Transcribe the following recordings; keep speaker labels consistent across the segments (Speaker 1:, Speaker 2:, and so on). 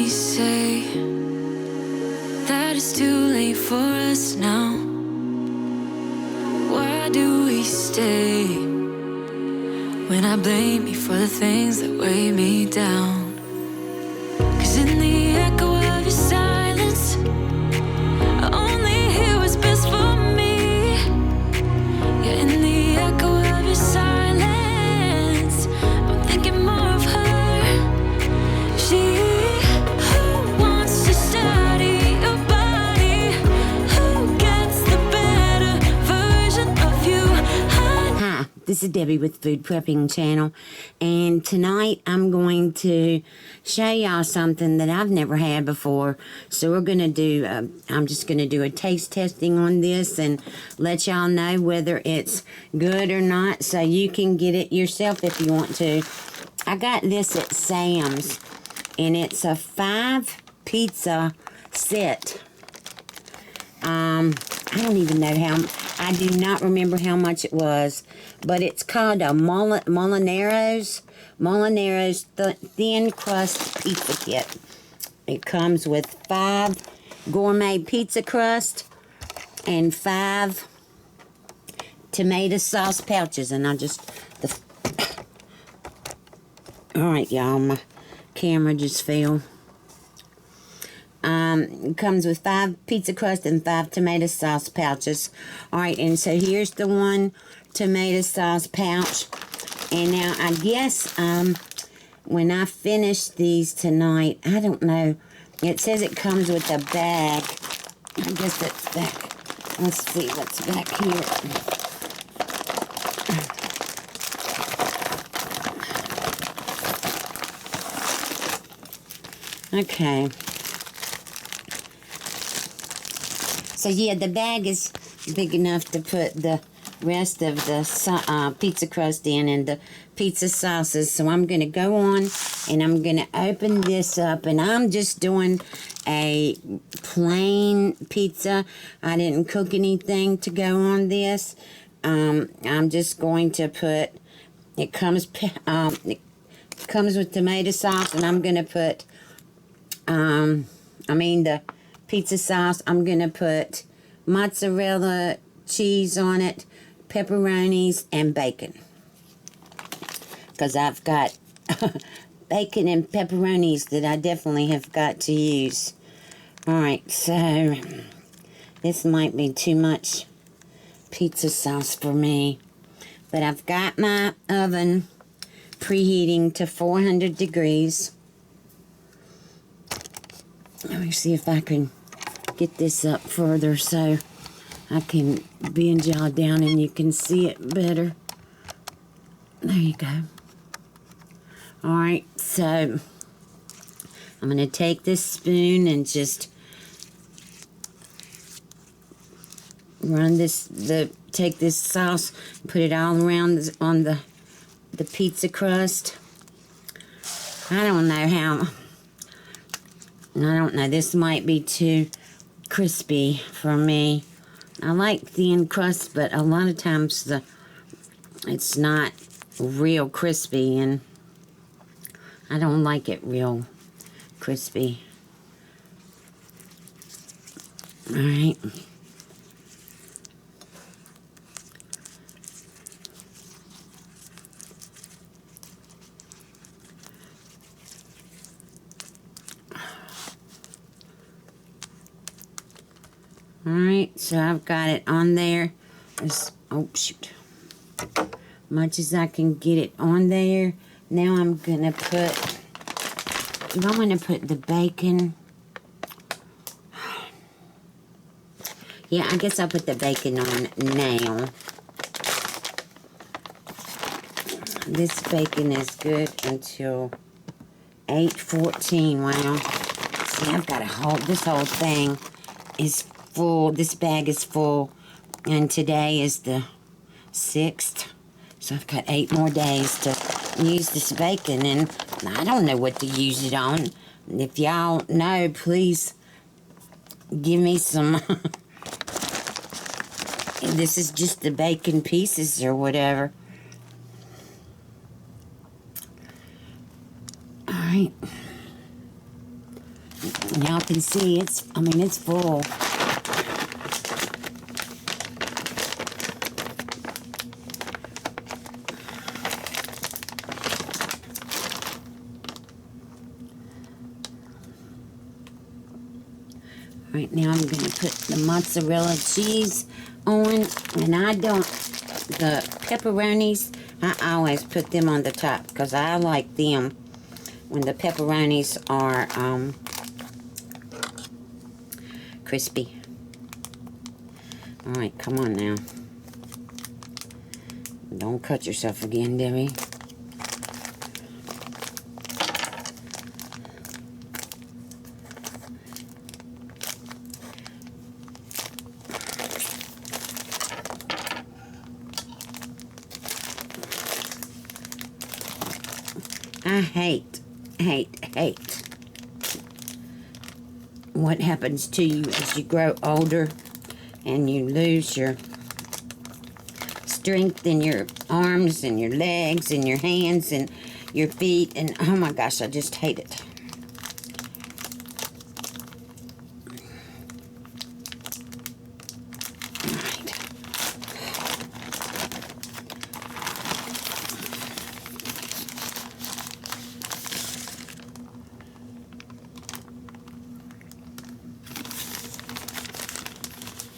Speaker 1: we say that it's too late for us now? Why do we stay when I blame you for the things that weigh me down? 'Cause in the echo of your silence, I only hear what's best for me. Yeah, in the echo of your silence, I'm thinking more of her. She who wants to study your body, who gets the better version of you.
Speaker 2: Hi, this is Debbie with Food Prepping Channel, and tonight I'm going to show y'all something that I've never had before. So we're going to do, I'm just going to do a taste testing on this and let y'all know whether it's good or not, so you can get it yourself if you want to. I got this at Sam's, and it's a 5-pizza set. I don't even know I do not remember how much it was, but it's called a Molinaro's Thin Crust Pizza Kit. It comes with 5 gourmet pizza crust and 5 tomato sauce pouches, and alright y'all, my camera just fell. It comes with 5 pizza crust and 5 tomato sauce pouches. Alright, and so here's the 1 tomato sauce pouch. And now I guess when I finish these tonight, I don't know. It says it comes with a bag. I guess that's back. Let's see what's back here. Okay. So yeah, the bag is big enough to put the rest of the pizza crust in and the pizza sauces. So I'm going to go on and I'm going to open this up, and I'm just doing a plain pizza. I didn't cook anything to go on this. I'm just going to put, it comes with tomato sauce, and I'm going to put, the pizza sauce, I'm going to put mozzarella cheese on it, pepperonis, and bacon. Because I've got bacon and pepperonis that I definitely have got to use. Alright, so this might be too much pizza sauce for me. But I've got my oven preheating to 400 degrees. Let me see if I can get this up further so I can bend y'all down and you can see it better. There you go. Alright, so I'm going to take this spoon and just run take this sauce, put it all around on the pizza crust. I don't know, this might be too crispy for me. I like thin crust, but a lot of times it's not real crispy, and I don't like it real crispy. Alright. Alright, so I've got it on there. Much as I can get it on there. Now I'm going to I'm going to put the bacon. Yeah, I guess I'll put the bacon on now. This bacon is good until 8:14. Wow. See, I've got this whole thing is full. This bag is full, and today is the 6th, so I've got 8 more days to use this bacon, and I don't know what to use it on. If y'all know, please give me some. This is just the bacon pieces or whatever. Alright. Y'all can see it's full. Right now I'm going to put the mozzarella cheese on, and the pepperonis, I always put them on the top because I like them when the pepperonis are crispy. Alright, come on now. Don't cut yourself again, Debbie. I hate what happens to you as you grow older and you lose your strength in your arms and your legs and your hands and your feet, and oh my gosh, I just hate it.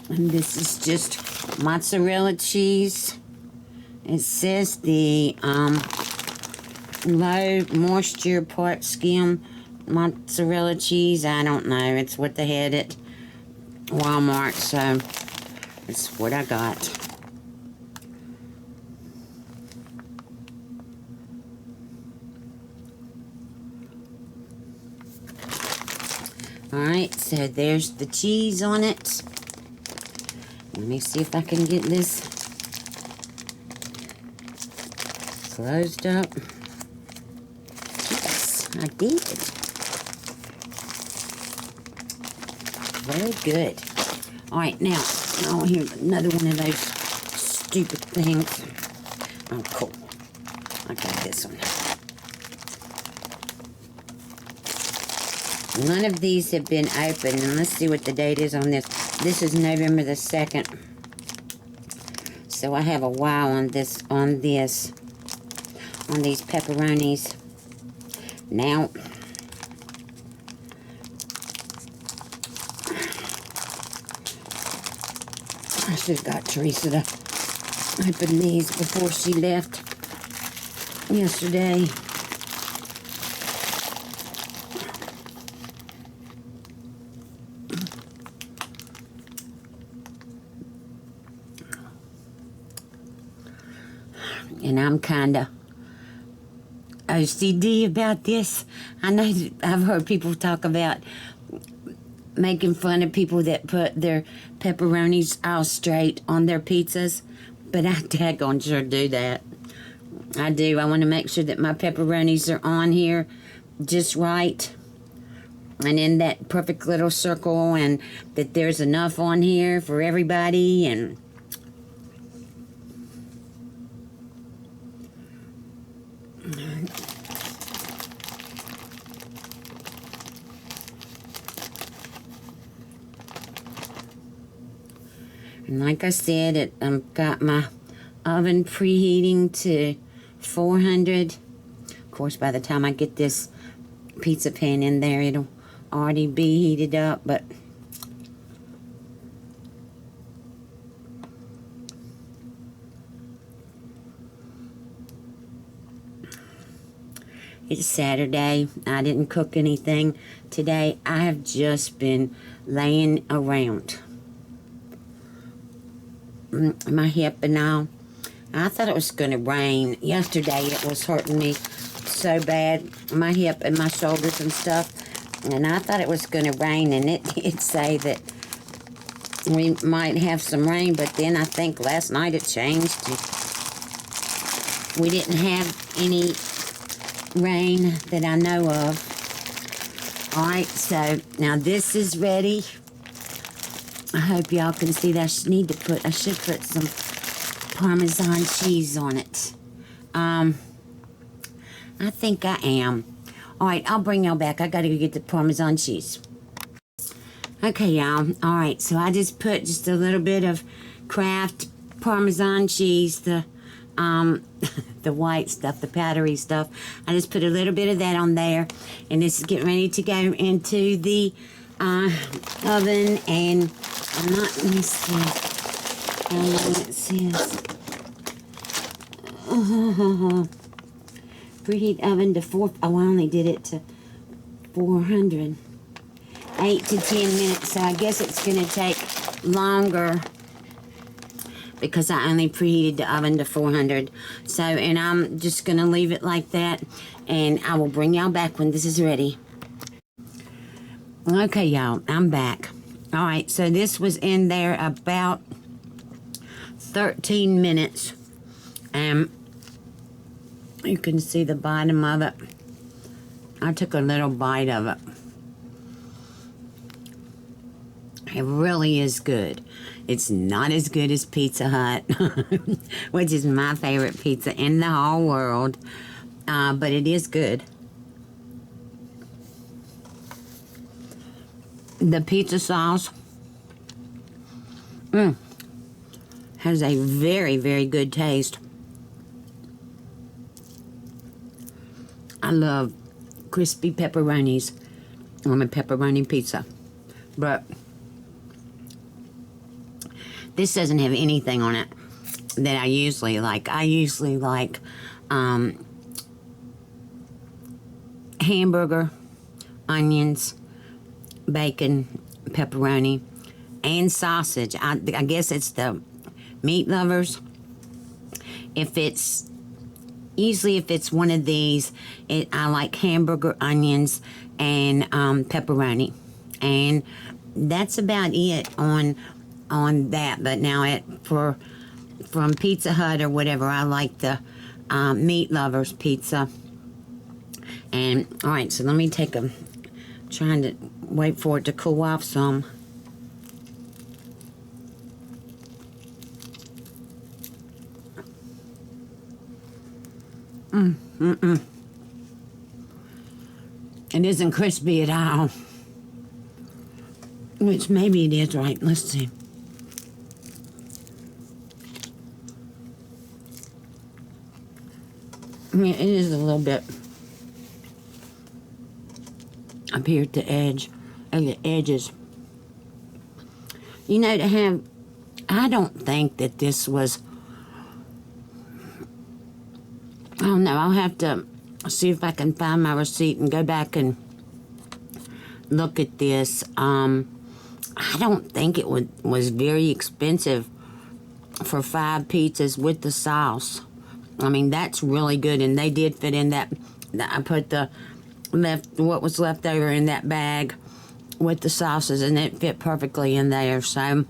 Speaker 2: And this is just mozzarella cheese. It says the low moisture part skim mozzarella cheese. I don't know. It's what they had at Walmart, so it's what I got. Alright, so there's the cheese on it. Let me see if I can get this closed up. Yes, I did. Very good. Alright, now, oh, here's another one of those stupid things. Oh, cool. I got this one. None of these have been opened, and let's see what the date is on this. This is November the 2nd. So I have a while on these pepperonis. Now, I should have got Teresa to open these before she left yesterday. And I'm kind of OCD about this. I know that I've heard people talk about making fun of people that put their pepperonis all straight on their pizzas, but I daggone sure do that. I do. I want to make sure that my pepperonis are on here just right and in that perfect little circle, and that there's enough on here for everybody. And like I said, I've got my oven preheating to 400. Of course, by the time I get this pizza pan in there, it'll already be heated up, but it's Saturday. I didn't cook anything today. I have just been laying around. My hip and all. I thought it was going to rain. Yesterday it was hurting me so bad. My hip and my shoulders and stuff. And I thought it was going to rain, and it did say that we might have some rain, but then I think last night it changed. We didn't have any rain that I know of. Alright, so now this is ready. I hope y'all can see that. I should put some Parmesan cheese on it. I think I am. Alright, I'll bring y'all back. I gotta go get the Parmesan cheese. Okay, y'all. All right, so I just put just a little bit of Kraft Parmesan cheese, the the white stuff, the powdery stuff. I just put a little bit of that on there, and this is getting ready to go into the oven. And I'm not. Let me see how long it says. Preheat oven to 4. Oh, I only did it to 400. 8 to 10 minutes, so I guess it's going to take longer because I only preheated the oven to 400. So, and I'm just going to leave it like that, and I will bring y'all back when this is ready. Okay, y'all, I'm back. All right, so this was in there about 13 minutes, and you can see the bottom of it. I took a little bite of it. It really is good. It's not as good as Pizza Hut, which is my favorite pizza in the whole world, but it is good. The pizza sauce has a very, very good taste. I love crispy pepperonis on a pepperoni pizza, but this doesn't have anything on it that I usually like. I usually like hamburger, onions, bacon, pepperoni, and sausage. I guess it's the meat lovers. If it's one of these, I like hamburger, onions, and pepperoni, and that's about it on that. But now from Pizza Hut or whatever, I like the meat lovers pizza. And all right, so let me take trying to wait for it to cool off some. It isn't crispy at all, which maybe it is. Right, let's see. I mean, it is a little bit up here at the edge, and the edges. You know, I don't think that this was, I don't know, I'll have to see if I can find my receipt and go back and look at this. I don't think it was very expensive for 5 pizzas with the sauce. I mean, that's really good, and they did fit in that. I put what was left over in that bag with the sauces, and it fit perfectly in there. So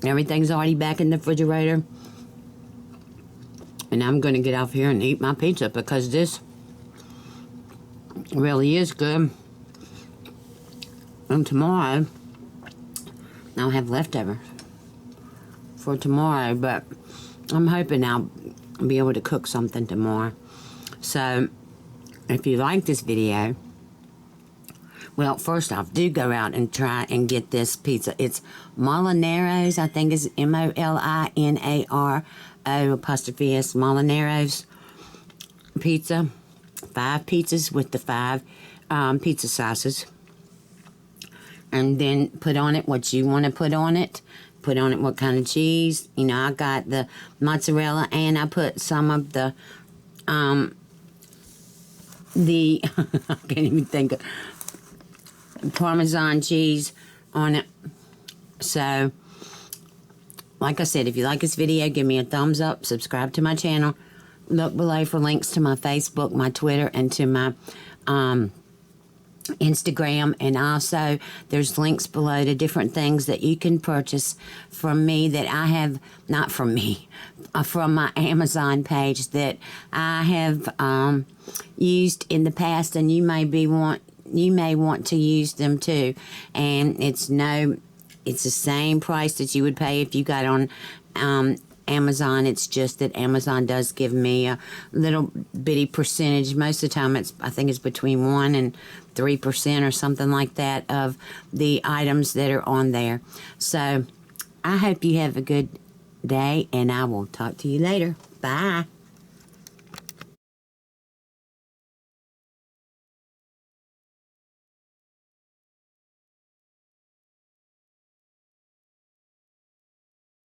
Speaker 2: everything's already back in the refrigerator, and I'm going to get off here and eat my pizza because this really is good. And tomorrow I'll have leftovers for tomorrow, but I'm hoping I'll be able to cook something tomorrow. So if you like this video, well, first off, do go out and try and get this pizza. It's Molinaro's, I think it's Molinaro apostrophe S, Molinaro's pizza. 5 pizzas with the 5 pizza sauces. And then put on it what you want to put on it. Put on it what kind of cheese. You know, I got the mozzarella, and I put some of the I can't even think of Parmesan cheese on it. So, like I said, if you like this video, give me a thumbs up, subscribe to my channel, look below for links to my Facebook, my Twitter, and to my Instagram, and also there's links below to different things that you can purchase from me that I have, not from me, from my Amazon page that I have used in the past, and you may want to use them too. And it's the same price that you would pay if you got on Amazon. It's just that Amazon does give me a little bitty percentage. Most of the time, I think it's between 1 and 3% or something like that of the items that are on there. So I hope you have a good day, and I will talk to you later. Bye.